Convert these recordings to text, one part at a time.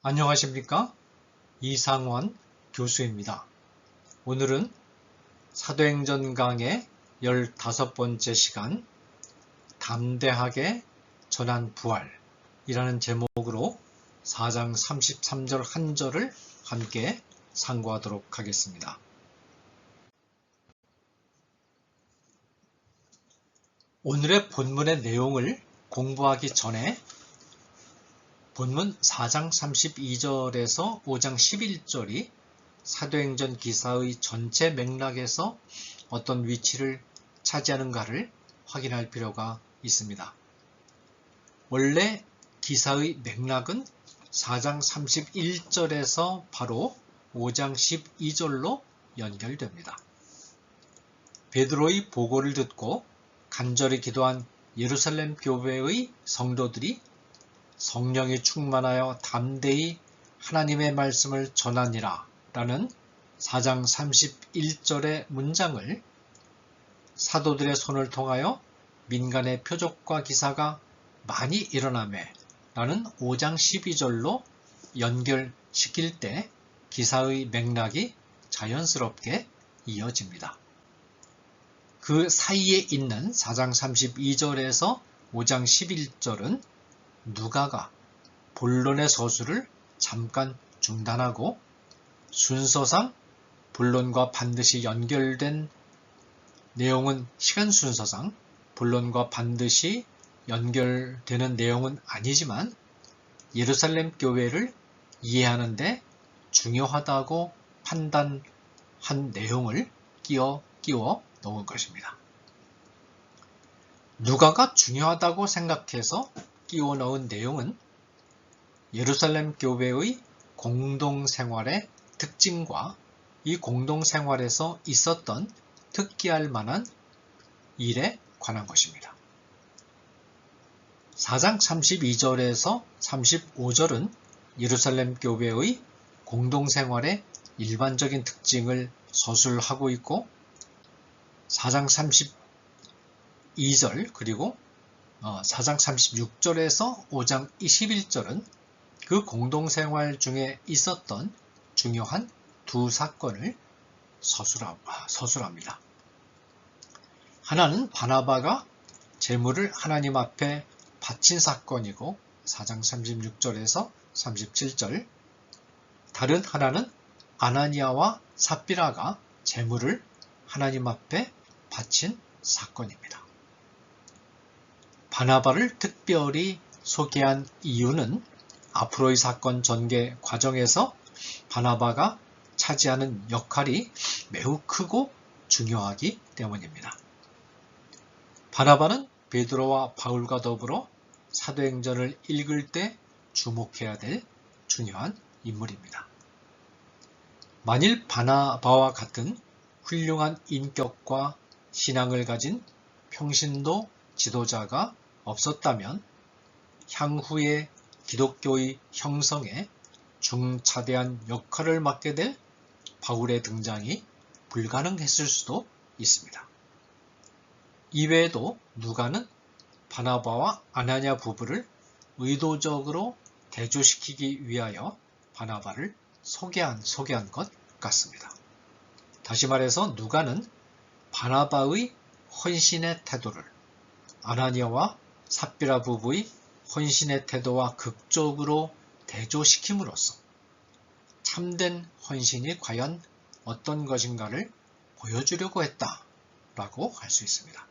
안녕하십니까? 이상원 교수입니다. 오늘은 사도행전 강의 15번째 시간 담대하게 전한 부활이라는 제목으로 4장 33절 한 절을 함께 상고하도록 하겠습니다. 오늘의 본문의 내용을 공부하기 전에 본문 4장 32절에서 5장 11절이 사도행전 기사의 전체 맥락에서 어떤 위치를 차지하는가를 확인할 필요가 있습니다. 원래 기사의 맥락은 4장 31절에서 바로 5장 12절로 연결됩니다. 베드로의 보고를 듣고 간절히 기도한 예루살렘 교회의 성도들이 성령이 충만하여 담대히 하나님의 말씀을 전하니라 라는 4장 31절의 문장을 사도들의 손을 통하여 민간의 표적과 기사가 많이 일어나매 라는 5장 12절로 연결시킬 때 기사의 맥락이 자연스럽게 이어집니다. 그 사이에 있는 4장 32절에서 5장 11절은 누가가 본론의 서술을 잠깐 중단하고 순서상 본론과 반드시 연결된 내용은 시간 순서상 본론과 반드시 연결되는 내용은 아니지만 예루살렘 교회를 이해하는 데 중요하다고 판단한 내용을 끼워 넣은 것입니다. 누가가 중요하다고 생각해서 끼워 넣은 내용은 예루살렘 교회의 공동생활의 특징과 이 공동생활에서 있었던 특기할 만한 일에 관한 것입니다. 4장 32절에서 35절은 예루살렘 교회의 공동생활의 일반적인 특징을 서술하고 있고 4장 32절 그리고 4장 36절에서 5장 21절은 그 공동생활 중에 있었던 중요한 두 사건을 서술합니다. 하나는 바나바가 제물을 하나님 앞에 바친 사건이고 4장 36절에서 37절, 다른 하나는 아나니아와 삽비라가 제물을 하나님 앞에 바친 사건입니다. 바나바를 특별히 소개한 이유는 앞으로의 사건 전개 과정에서 바나바가 차지하는 역할이 매우 크고 중요하기 때문입니다. 바나바는 베드로와 바울과 더불어 사도행전을 읽을 때 주목해야 될 중요한 인물입니다. 만일 바나바와 같은 훌륭한 인격과 신앙을 가진 평신도 지도자가 없었다면 향후의 기독교의 형성에 중차대한 역할을 맡게 될 바울의 등장이 불가능했을 수도 있습니다. 이외에도 누가는 바나바와 아나니아 부부를 의도적으로 대조시키기 위하여 바나바를 소개한 것 같습니다. 다시 말해서 누가는 바나바의 헌신의 태도를 아나니아와 삽비라 부부의 헌신의 태도와 극적으로 대조시킴으로써 참된 헌신이 과연 어떤 것인가를 보여주려고 했다라고 할 수 있습니다.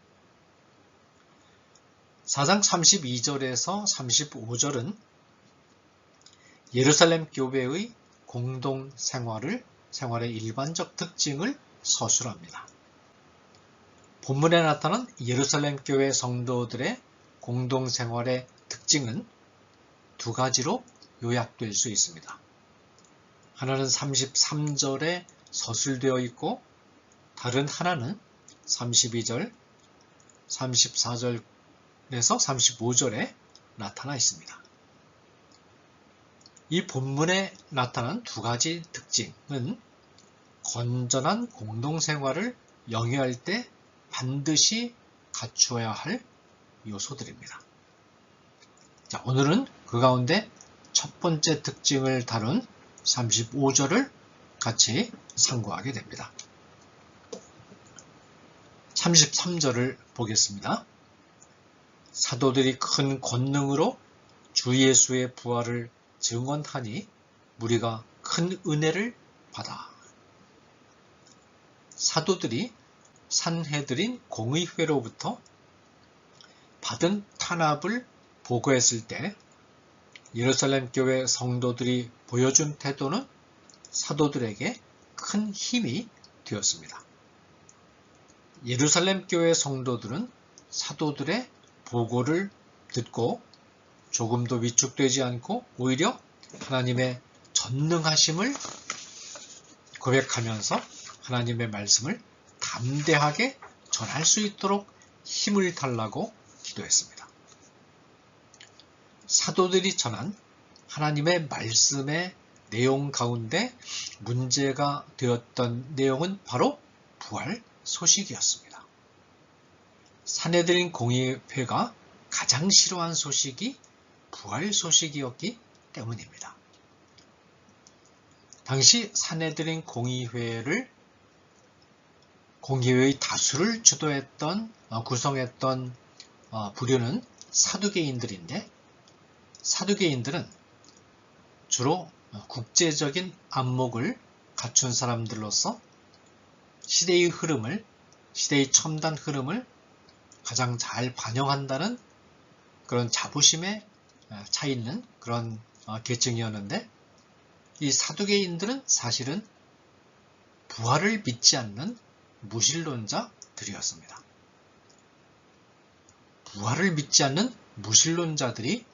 4장 32절에서 35절은 예루살렘 교회의 공동생활의 일반적 특징을 서술합니다. 본문에 나타난 예루살렘 교회 성도들의 공동생활의 특징은 두 가지로 요약될 수 있습니다. 하나는 33절에 서술되어 있고 다른 하나는 32절, 34절에서 35절에 나타나 있습니다. 이 본문에 나타난 두 가지 특징은 건전한 공동생활을 영위할 때 반드시 갖추어야 할 요소들입니다. 자, 오늘은 그 가운데 첫 번째 특징을 다룬 35절을 같이 상고하게 됩니다. 33절을 보겠습니다. 사도들이 큰 권능으로 주 예수의 부활을 증언하니 무리가 큰 은혜를 받아. 사도들이 산헤드린 공의회로부터 받은 탄압을 보고했을 때 예루살렘 교회 성도들이 보여준 태도는 사도들에게 큰 힘이 되었습니다. 예루살렘 교회 성도들은 사도들의 보고를 듣고 조금도 위축되지 않고 오히려 하나님의 전능하심을 고백하면서 하나님의 말씀을 담대하게 전할 수 있도록 힘을 달라고 기도했습니다. 사도들이 전한 하나님의 말씀의 내용 가운데 문제가 되었던 내용은 바로 부활 소식이었습니다. 산헤드린 공의회가 가장 싫어한 소식이 부활 소식이었기 때문입니다. 당시 산헤드린 공의회의 다수를 구성했던 부류는 사두개인들인데, 사두개인들은 주로 국제적인 안목을 갖춘 사람들로서 시대의 첨단 흐름을 가장 잘 반영한다는 그런 자부심에 차 있는 그런 계층이었는데, 이 사두개인들은 사실은 부활을 믿지 않는 무신론자들이었습니다. 부활을 믿지 않는 무신론자들이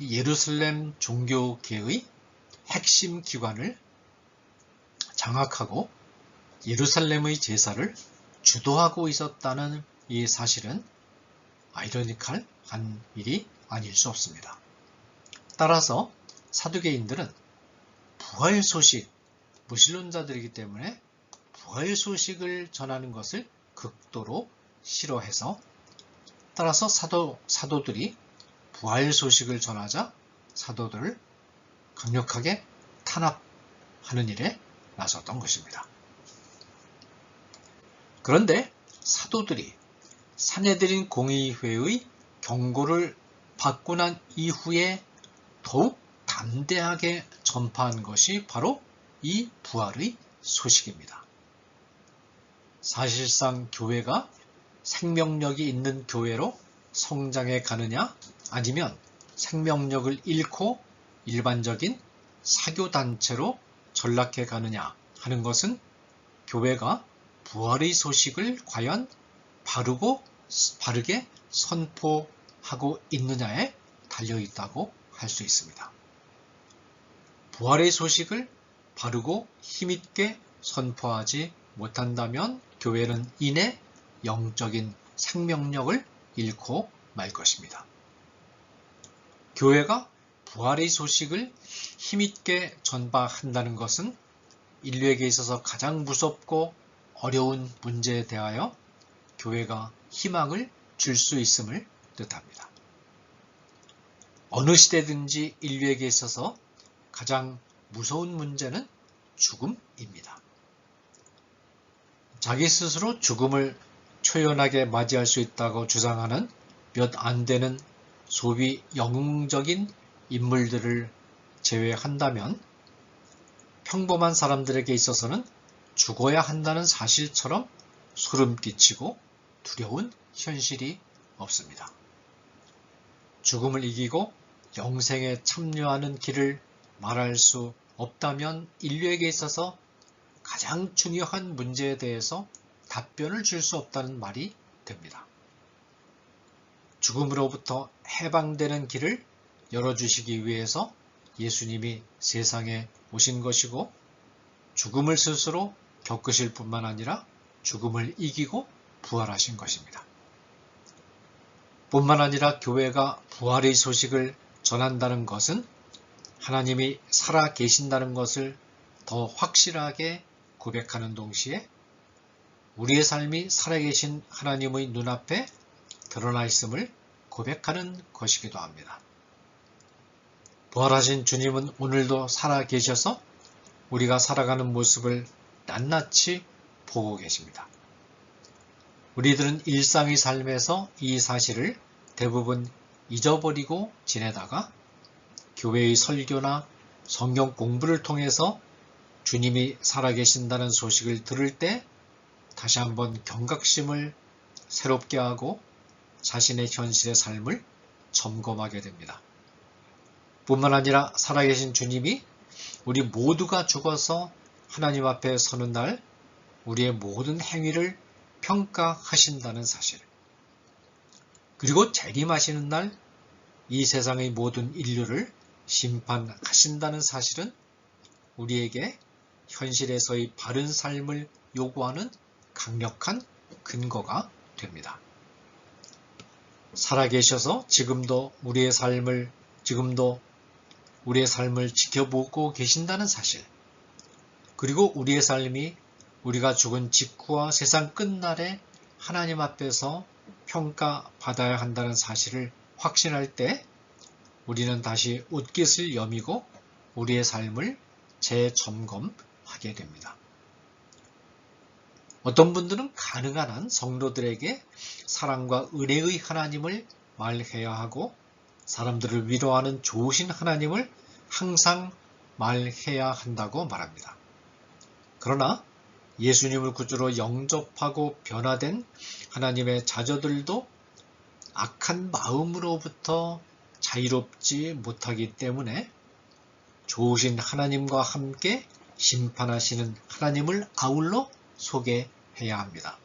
예루살렘 종교계의 핵심 기관을 장악하고 예루살렘의 제사를 주도하고 있었다는 이 사실은 아이러니컬한 일이 아닐 수 없습니다. 따라서 사두개인들은 부활 소식, 무신론자들이기 때문에 부활 소식을 전하는 것을 극도로 싫어해서, 따라서 사도들이 부활 소식을 전하자 사도들을 강력하게 탄압하는 일에 나섰던 것입니다. 그런데 사도들이 산헤드린 공의회의 경고를 받고 난 이후에 더욱 담대하게 전파한 것이 바로 이 부활의 소식입니다. 사실상 교회가 생명력이 있는 교회로 성장해 가느냐, 아니면 생명력을 잃고 일반적인 사교단체로 전락해 가느냐 하는 것은 교회가 부활의 소식을 과연 바르게 선포하고 있느냐에 달려있다고 할 수 있습니다. 부활의 소식을 바르고 힘있게 선포하지 못한다면 교회는 이내 영적인 생명력을 잃고 말 것입니다. 교회가 부활의 소식을 힘있게 전파한다는 것은 인류에게 있어서 가장 무섭고 어려운 문제에 대하여 교회가 희망을 줄 수 있음을 뜻합니다. 어느 시대든지 인류에게 있어서 가장 무서운 문제는 죽음입니다. 자기 스스로 죽음을 초연하게 맞이할 수 있다고 주장하는 몇 안 되는 소위 영웅적인 인물들을 제외한다면 평범한 사람들에게 있어서는 죽어야 한다는 사실처럼 소름 끼치고 두려운 현실이 없습니다. 죽음을 이기고 영생에 참여하는 길을 말할 수 없다면 인류에게 있어서 가장 중요한 문제에 대해서 답변을 줄 수 없다는 말이 됩니다. 죽음으로부터 해방되는 길을 열어주시기 위해서 예수님이 세상에 오신 것이고, 죽음을 스스로 겪으실 뿐만 아니라 죽음을 이기고 부활하신 것입니다. 뿐만 아니라 교회가 부활의 소식을 전한다는 것은 하나님이 살아 계신다는 것을 더 확실하게 고백하는 동시에 우리의 삶이 살아계신 하나님의 눈앞에 드러나 있음을 고백하는 것이기도 합니다. 부활하신 주님은 오늘도 살아 계셔서 우리가 살아가는 모습을 낱낱이 보고 계십니다. 우리들은 일상의 삶에서 이 사실을 대부분 잊어버리고 지내다가 교회의 설교나 성경 공부를 통해서 주님이 살아계신다는 소식을 들을 때 다시 한번 경각심을 새롭게 하고 자신의 현실의 삶을 점검하게 됩니다. 뿐만 아니라 살아계신 주님이 우리 모두가 죽어서 하나님 앞에 서는 날 우리의 모든 행위를 평가하신다는 사실, 그리고 재림하시는 날 이 세상의 모든 인류를 심판하신다는 사실은 우리에게 현실에서의 바른 삶을 요구하는 강력한 근거가 됩니다. 살아계셔서 지금도 우리의 삶을 지켜보고 계신다는 사실, 그리고 우리의 삶이 우리가 죽은 직후와 세상 끝날에 하나님 앞에서 평가받아야 한다는 사실을 확신할 때 우리는 다시 옷깃을 여미고 우리의 삶을 재점검하게 됩니다. 어떤 분들은 가능한 한 성도들에게 사랑과 은혜의 하나님을 말해야 하고 사람들을 위로하는 좋으신 하나님을 항상 말해야 한다고 말합니다. 그러나 예수님을 구주로 영접하고 변화된 하나님의 자녀들도 악한 마음으로부터 자유롭지 못하기 때문에 좋으신 하나님과 함께 심판하시는 하나님을 아울러 소개해야 합니다.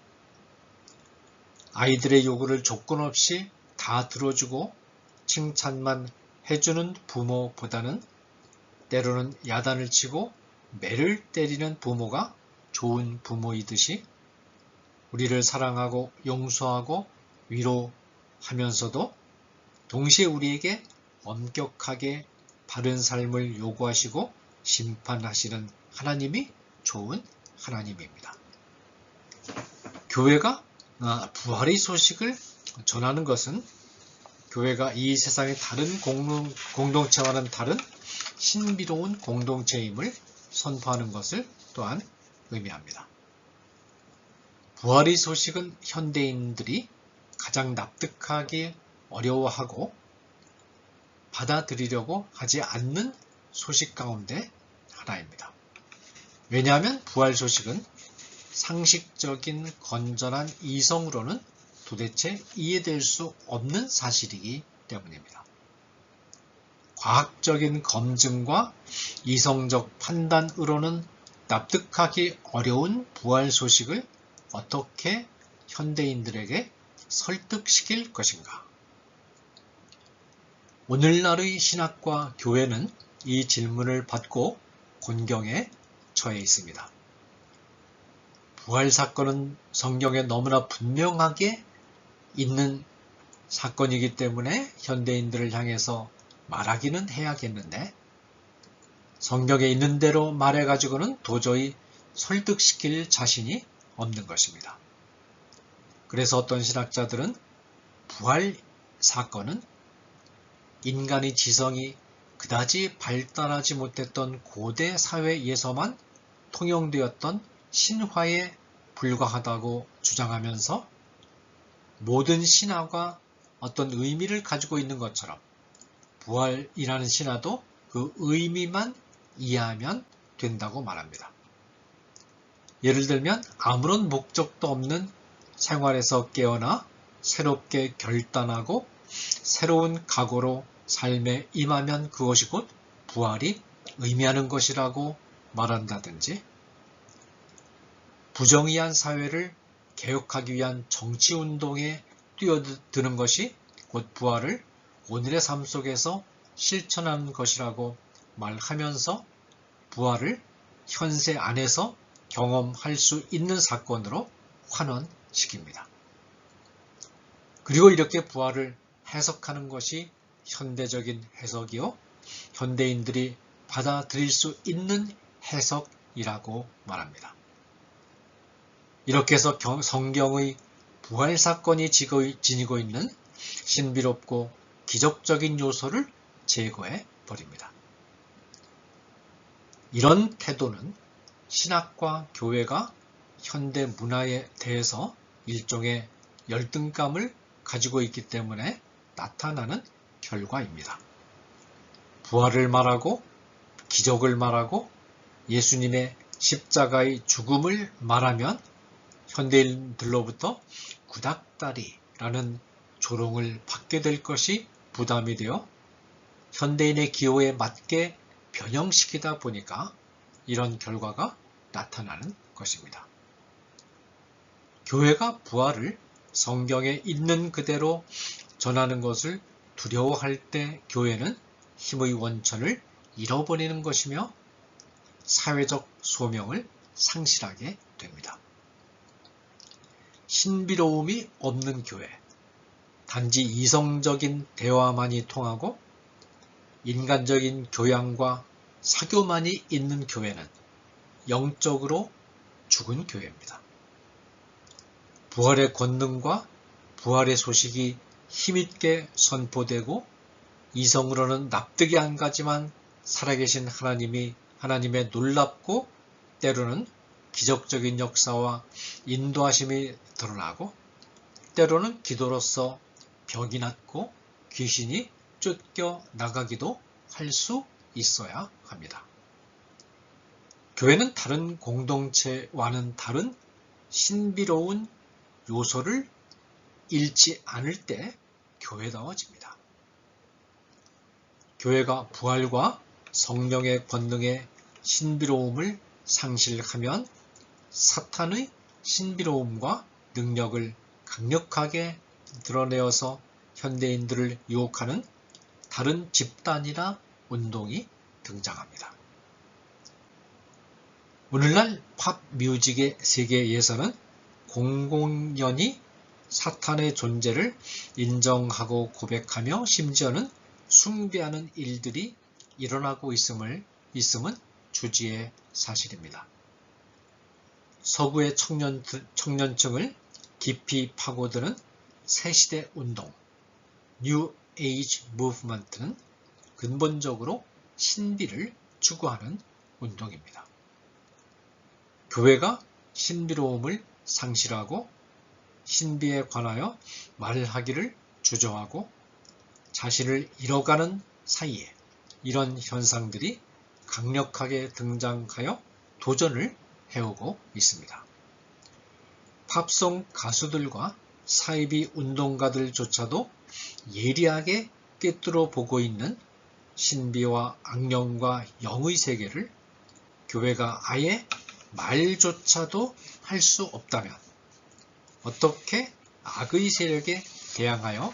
아이들의 요구를 조건 없이 다 들어주고 칭찬만 해주는 부모보다는 때로는 야단을 치고 매를 때리는 부모가 좋은 부모이듯이 우리를 사랑하고 용서하고 위로하면서도 동시에 우리에게 엄격하게 바른 삶을 요구하시고 심판하시는 하나님이 좋은 하나님입니다. 교회가 부활의 소식을 전하는 것은 교회가 이 세상의 다른 공동체와는 다른 신비로운 공동체임을 선포하는 것을 또한 의미합니다. 부활의 소식은 현대인들이 가장 납득하기 어려워하고 받아들이려고 하지 않는 소식 가운데 하나입니다. 왜냐하면 부활 소식은 상식적인 건전한 이성으로는 도대체 이해될 수 없는 사실이기 때문입니다. 과학적인 검증과 이성적 판단으로는 납득하기 어려운 부활 소식을 어떻게 현대인들에게 설득시킬 것인가? 오늘날의 신학과 교회는 이 질문을 받고 곤경에 처해 있습니다. 부활 사건은 성경에 너무나 분명하게 있는 사건이기 때문에 현대인들을 향해서 말하기는 해야겠는데 성경에 있는 대로 말해가지고는 도저히 설득시킬 자신이 없는 것입니다. 그래서 어떤 신학자들은 부활 사건은 인간의 지성이 그다지 발달하지 못했던 고대 사회에서만 통용되었던 신화에 불과하다고 주장하면서 모든 신화가 어떤 의미를 가지고 있는 것처럼 부활이라는 신화도 그 의미만 이해하면 된다고 말합니다. 예를 들면 아무런 목적도 없는 생활에서 깨어나 새롭게 결단하고 새로운 각오로 삶에 임하면 그것이 곧 부활이 의미하는 것이라고 말한다든지 부정의한 사회를 개혁하기 위한 정치운동에 뛰어드는 것이 곧 부활을 오늘의 삶 속에서 실천하는 것이라고 말하면서 부활을 현세 안에서 경험할 수 있는 사건으로 환원시킵니다. 그리고 이렇게 부활을 해석하는 것이 현대적인 해석이요, 현대인들이 받아들일 수 있는 해석이라고 말합니다. 이렇게 해서 성경의 부활 사건이 지니고 있는 신비롭고 기적적인 요소를 제거해 버립니다. 이런 태도는 신학과 교회가 현대 문화에 대해서 일종의 열등감을 가지고 있기 때문에 나타나는 결과입니다. 부활을 말하고 기적을 말하고 예수님의 십자가의 죽음을 말하면 현대인들로부터 구닥다리라는 조롱을 받게 될 것이 부담이 되어 현대인의 기호에 맞게 변형시키다 보니까 이런 결과가 나타나는 것입니다. 교회가 부활을 성경에 있는 그대로 전하는 것을 두려워할 때 교회는 힘의 원천을 잃어버리는 것이며 사회적 소명을 상실하게 됩니다. 신비로움이 없는 교회, 단지 이성적인 대화만이 통하고 인간적인 교양과 사교만이 있는 교회는 영적으로 죽은 교회입니다. 부활의 권능과 부활의 소식이 힘있게 선포되고 이성으로는 납득이 안 가지만 살아계신 하나님의 놀랍고 때로는 기적적인 역사와 인도하심이 드러나고 때로는 기도로서 벽이 났고 귀신이 쫓겨 나가기도 할 수 있어야 합니다. 교회는 다른 공동체와는 다른 신비로운 요소를 잃지 않을 때 교회다워집니다. 교회가 부활과 성령의 권능의 신비로움을 상실하면 사탄의 신비로움과 능력을 강력하게 드러내어서 현대인들을 유혹하는 다른 집단이나 운동이 등장합니다. 오늘날 팝 뮤직의 세계에서는 공공연히 사탄의 존재를 인정하고 고백하며 심지어는 숭배하는 일들이 일어나고 있음은 주지의 사실입니다. 서구의 청년층을 깊이 파고드는 새시대 운동, New Age Movement는 근본적으로 신비를 추구하는 운동입니다. 교회가 신비로움을 상실하고 신비에 관하여 말하기를 주저하고 자신을 잃어가는 사이에 이런 현상들이 강력하게 등장하여 도전을 해오고 있습니다. 팝송 가수들과 사이비 운동가들조차도 예리하게 꿰뚫어 보고 있는 신비와 악령과 영의 세계를 교회가 아예 말조차도 할 수 없다면 어떻게 악의 세력에 대항하여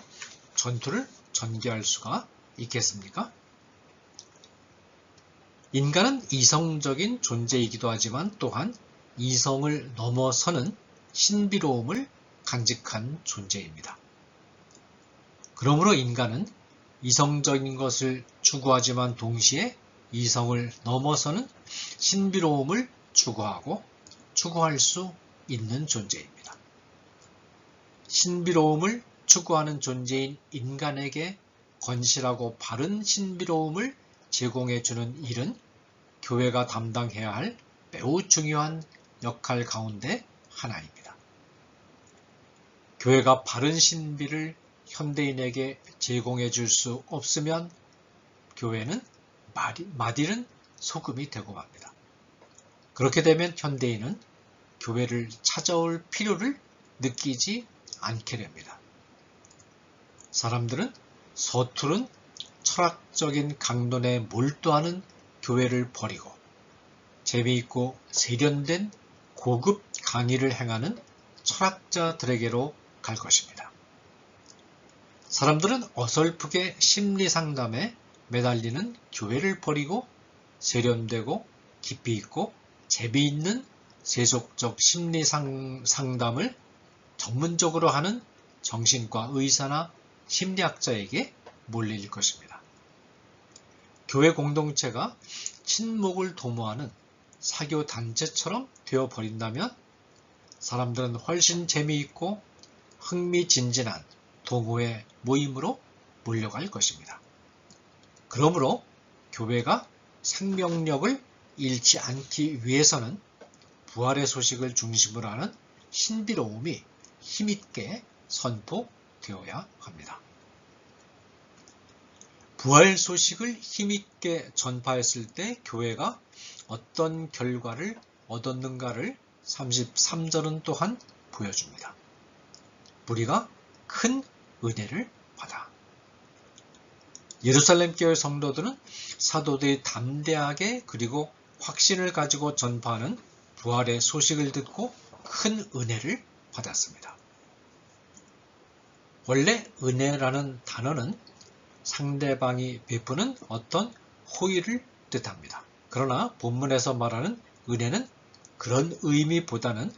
전투를 전개할 수가 있겠습니까? 인간은 이성적인 존재이기도 하지만 또한 이성을 넘어서는 신비로움을 간직한 존재입니다. 그러므로 인간은 이성적인 것을 추구하지만 동시에 이성을 넘어서는 신비로움을 추구하고 추구할 수 있는 존재입니다. 신비로움을 추구하는 존재인 인간에게 건실하고 바른 신비로움을 제공해주는 일은 교회가 담당해야 할 매우 중요한 역할 가운데 하나입니다. 교회가 바른 신비를 현대인에게 제공해 줄 수 없으면 교회는 마디는 소금이 되고 맙니다. 그렇게 되면 현대인은 교회를 찾아올 필요를 느끼지 않게 됩니다. 사람들은 서투른 철학적인 강론에 몰두하는 교회를 버리고 재미있고 세련된 고급 강의를 행하는 철학자들에게로 갈 것입니다. 사람들은 어설프게 심리상담에 매달리는 교회를 버리고 세련되고 깊이 있고 재미있는 세속적 심리상담을 전문적으로 하는 정신과 의사나 심리학자에게 몰릴 것입니다. 교회 공동체가 친목을 도모하는 사교 단체처럼 되어버린다면 사람들은 훨씬 재미있고 흥미진진한 동호회 모임으로 몰려갈 것입니다. 그러므로 교회가 생명력을 잃지 않기 위해서는 부활의 소식을 중심으로 하는 신비로움이 힘있게 선포되어야 합니다. 부활 소식을 힘있게 전파했을 때 교회가 어떤 결과를 얻었는가를 33절은 또한 보여줍니다. 우리가 큰 은혜를 받아. 예루살렘 교회 성도들은 사도들이 담대하게 그리고 확신을 가지고 전파하는 부활의 소식을 듣고 큰 은혜를 받았습니다. 원래 은혜라는 단어는 상대방이 베푸는 어떤 호의를 뜻합니다. 그러나 본문에서 말하는 은혜는 그런 의미보다는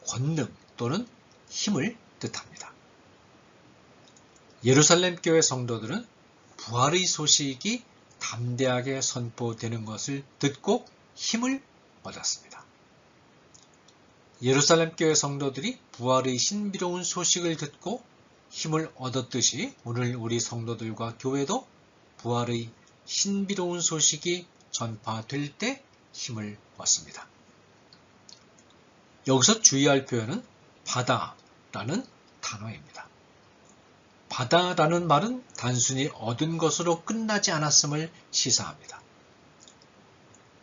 권능 또는 힘을 뜻합니다. 예루살렘 교회 성도들은 부활의 소식이 담대하게 선포되는 것을 듣고 힘을 얻었습니다. 예루살렘 교회 성도들이 부활의 신비로운 소식을 듣고 힘을 얻었듯이 오늘 우리 성도들과 교회도 부활의 신비로운 소식이 전파될 때 힘을 얻습니다. 여기서 주의할 표현은 받아라는 단어입니다. 받아라는 말은 단순히 얻은 것으로 끝나지 않았음을 시사합니다.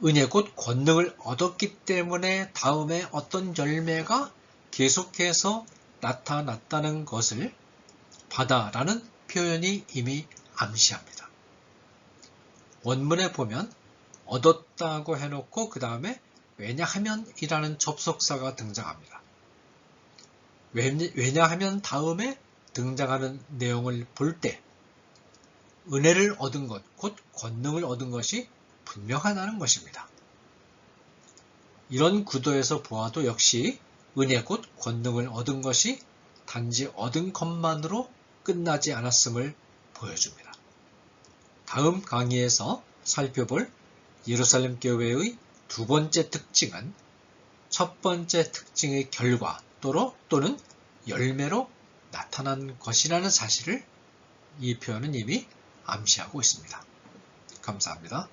은혜 곧 권능을 얻었기 때문에 다음에 어떤 열매가 계속해서 나타났다는 것을 받아라는 표현이 이미 암시합니다. 원문에 보면 얻었다고 해놓고 그 다음에 왜냐하면 이라는 접속사가 등장합니다. 왜냐하면 다음에 등장하는 내용을 볼 때 은혜를 얻은 것, 곧 권능을 얻은 것이 분명하다는 것입니다. 이런 구도에서 보아도 역시 은혜 곧 권능을 얻은 것이 단지 얻은 것만으로 끝나지 않았음을 보여줍니다. 다음 강의에서 살펴볼 예루살렘 교회의 두 번째 특징은 첫 번째 특징의 결과 또는 열매로 나타난 것이라는 사실을 이 표현은 이미 암시하고 있습니다. 감사합니다.